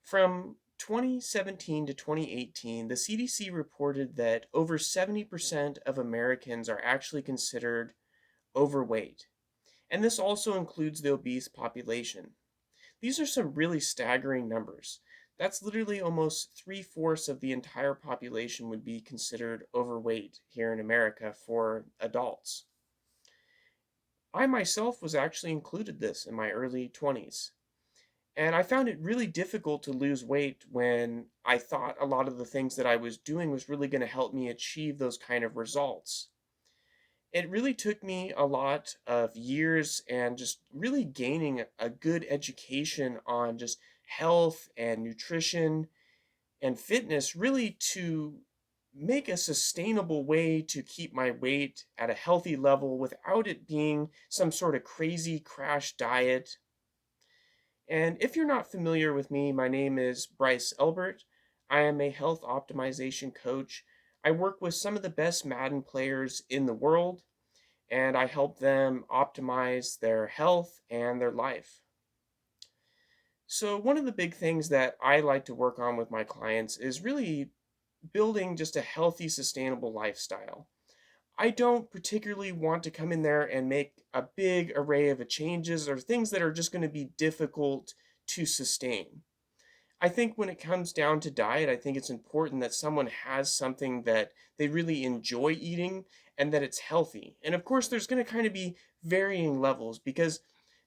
From 2017 to 2018, the CDC reported that over 70% of Americans are actually considered overweight, and this also includes the obese population. These are some really staggering numbers. That's literally almost three-fourths of the entire population would be considered overweight here in America for adults. I myself was actually included this in my early 20s. And I found it really difficult to lose weight when I thought a lot of the things that I was doing was really going to help me achieve those kind of results. It really took me a lot of years and just really gaining a good education on just health and nutrition and fitness really to make a sustainable way to keep my weight at a healthy level without it being some sort of crazy crash diet. And if you're not familiar with me, my name is Bryce Elbert. I am a health optimization coach. I work with some of the best Madden players in the world, and I help them optimize their health and their life. So, one of the big things that I like to work on with my clients is really building just a healthy, sustainable lifestyle. I don't particularly want to come in there and make a big array of changes or things that are just going to be difficult to sustain. I think when it comes down to diet, I think it's important that someone has something that they really enjoy eating and that it's healthy. And of course, there's going to kind of be varying levels because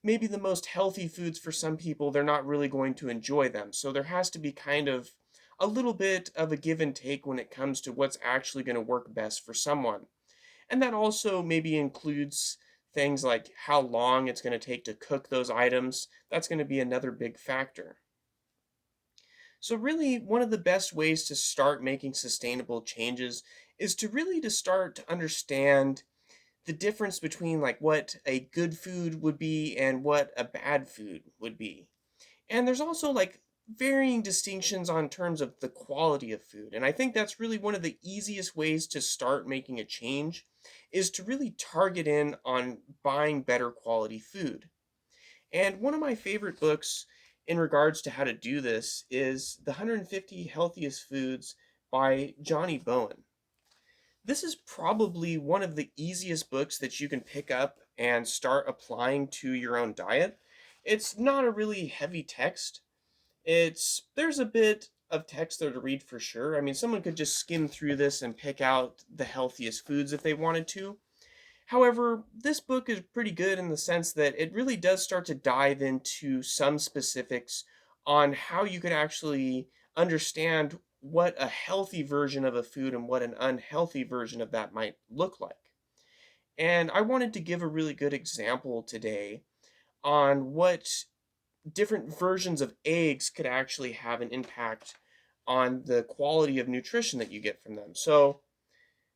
maybe the most healthy foods for some people, they're not really going to enjoy them. So there has to be kind of a little bit of a give and take when it comes to what's actually going to work best for someone. And that also maybe includes things like how long it's going to take to cook those items. That's going to be another big factor. So really one of the best ways to start making sustainable changes is to really to start to understand the difference between like what a good food would be and what a bad food would be. And there's also like varying distinctions on terms of the quality of food. And I think that's really one of the easiest ways to start making a change is to really target in on buying better quality food. And one of my favorite books in regards to how to do this is The 150 Healthiest Foods by Johnny Bowen. This is probably one of the easiest books that you can pick up and start applying to your own diet. It's not a really heavy text. There's a bit of text there to read for sure. I mean, someone could just skim through this and pick out the healthiest foods if they wanted to. However, this book is pretty good in the sense that it really does start to dive into some specifics on how you can actually understand what a healthy version of a food and what an unhealthy version of that might look like. And I wanted to give a really good example today on what different versions of eggs could actually have an impact on the quality of nutrition that you get from them. So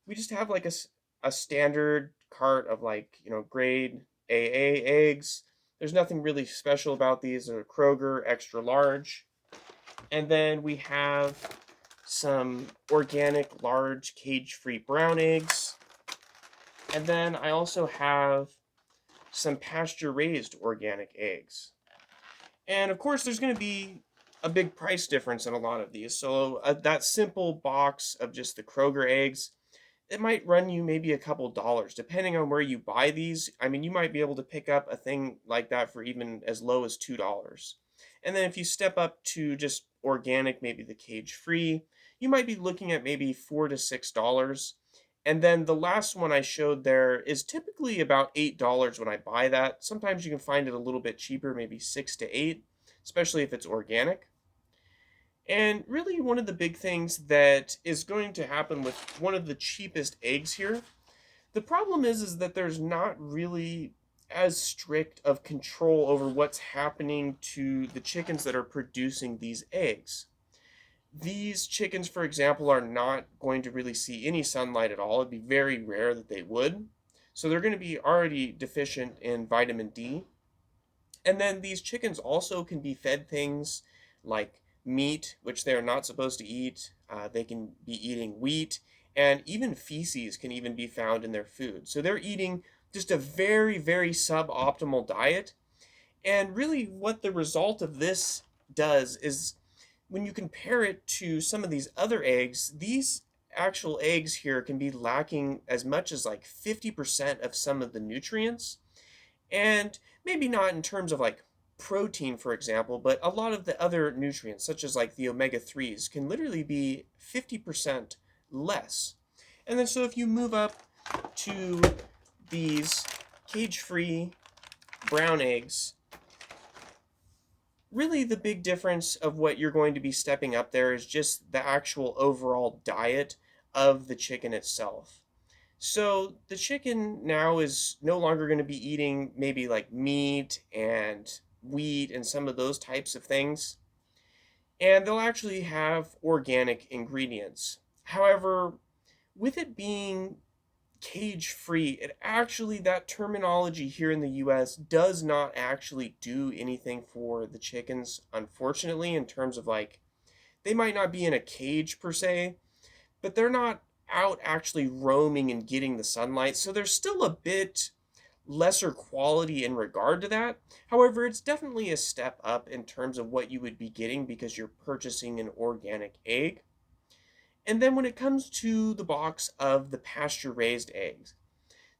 we just have like a standard cart of like, grade AA eggs. There's nothing really special about these. They're Kroger extra large. And then we have some organic large cage-free brown eggs. And then I also have some pasture-raised organic eggs. And of course, there's going to be a big price difference in a lot of these. So that simple box of just the Kroger eggs, it might run you maybe a couple dollars, depending on where you buy these. I mean, you might be able to pick up a thing like that for even as low as $2. And then if you step up to just organic, maybe the cage free, you might be looking at maybe $4 to $6. And then the last one I showed there is typically about $8 when I buy that. Sometimes you can find it a little bit cheaper, maybe 6 to 8, especially if it's organic. And really one of the big things that is going to happen with one of the cheapest eggs here, the problem is that there's not really as strict of control over what's happening to the chickens that are producing these eggs. These chickens, for example, are not going to really see any sunlight at all. It'd be very rare that they would. So they're going to be already deficient in vitamin D. And then these chickens also can be fed things like meat, which they're not supposed to eat. They can be eating wheat, and even feces can even be found in their food. So they're eating just a very, very suboptimal diet. And really, what the result of this does is when you compare it to some of these other eggs, these actual eggs here can be lacking as much as like 50% of some of the nutrients. And maybe not in terms of like protein, for example, but a lot of the other nutrients, such as like the omega 3s, can literally be 50% less. And then, so if you move up to these cage free brown eggs, really the big difference of what you're going to be stepping up there is just the actual overall diet of the chicken itself. So the chicken now is no longer going to be eating maybe like meat and wheat and some of those types of things, and they'll actually have organic ingredients. However, with it being cage free, it actually, that terminology here in the US does not actually do anything for the chickens, unfortunately, in terms of like, they might not be in a cage per se, but they're not out actually roaming and getting the sunlight. So there's still a bit lesser quality in regard to that. However, it's definitely a step up in terms of what you would be getting because you're purchasing an organic egg. And then when it comes to the box of the pasture raised eggs,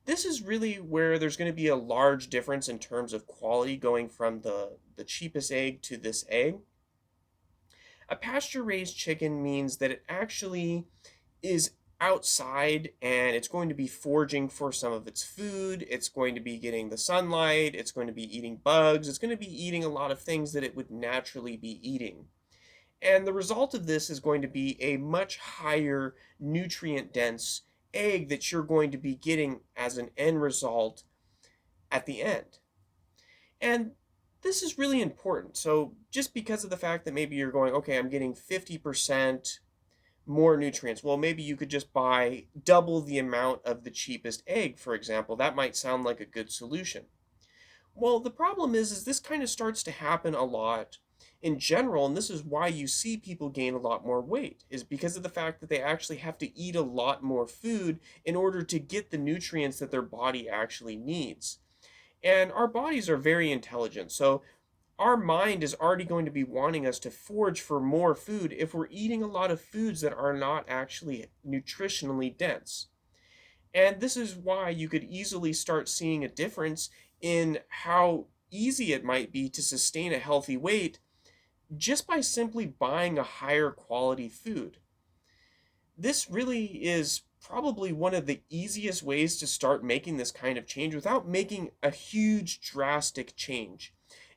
this is really where there's going to be a large difference in terms of quality going from the cheapest egg to this egg. A pasture raised chicken means that it actually is outside and it's going to be foraging for some of its food. It's going to be getting the sunlight. It's going to be eating bugs. It's going to be eating a lot of things that it would naturally be eating. And the result of this is going to be a much higher nutrient dense egg that you're going to be getting as an end result at the end. And this is really important. So just because of the fact that maybe you're going, okay, I'm getting 50% more nutrients. Well, maybe you could just buy double the amount of the cheapest egg, for example. That might sound like a good solution. Well, the problem is this kind of starts to happen a lot in general, and this is why you see people gain a lot more weight, is because of the fact that they actually have to eat a lot more food in order to get the nutrients that their body actually needs. And our bodies are very intelligent, so our mind is already going to be wanting us to forage for more food if we're eating a lot of foods that are not actually nutritionally dense. And this is why you could easily start seeing a difference in how easy it might be to sustain a healthy weight just by simply buying a higher quality food. This really is probably one of the easiest ways to start making this kind of change without making a huge drastic change.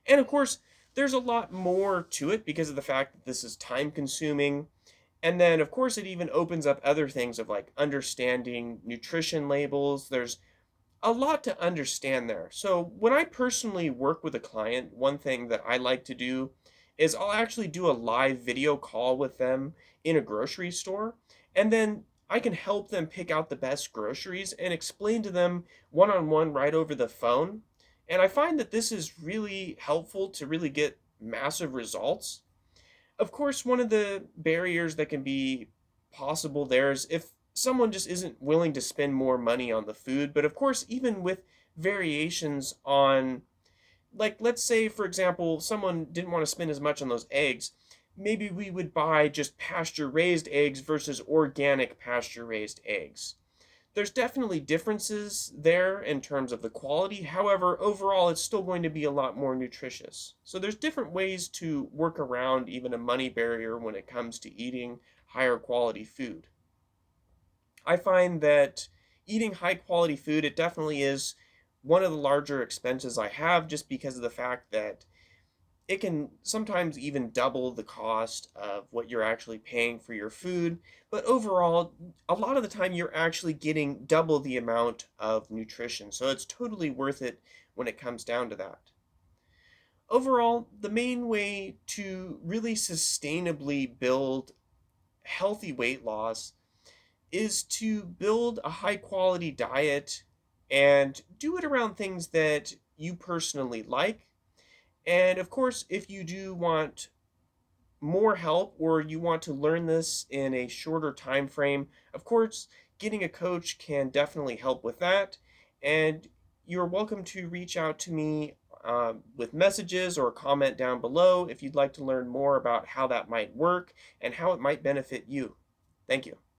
And of course, there's a lot more to it because of the fact that this is time consuming. And then, of course, it even opens up other things of like understanding nutrition labels. There's a lot to understand there. So, when I personally work with a client, one thing that I like to do is I'll actually do a live video call with them in a grocery store. And then I can help them pick out the best groceries and explain to them one on one right over the phone. And I find that this is really helpful to really get massive results. Of course, one of the barriers that can be possible there is if someone just isn't willing to spend more money on the food. But of course, even with variations on, like, let's say, for example, someone didn't want to spend as much on those eggs, maybe we would buy just pasture raised eggs versus organic pasture raised eggs. There's definitely differences there in terms of the quality. However, overall, it's still going to be a lot more nutritious. So there's different ways to work around even a money barrier when it comes to eating higher quality food. I find that eating high quality food, it definitely is one of the larger expenses I have just because of the fact that it can sometimes even double the cost of what you're actually paying for your food. But overall, a lot of the time you're actually getting double the amount of nutrition. So it's totally worth it when it comes down to that. Overall, the main way to really sustainably build healthy weight loss is to build a high quality diet and do it around things that you personally like. And of course, if you do want more help or you want to learn this in a shorter time frame, of course, getting a coach can definitely help with that. And you're welcome to reach out to me with messages or comment down below if you'd like to learn more about how that might work and how it might benefit you. Thank you.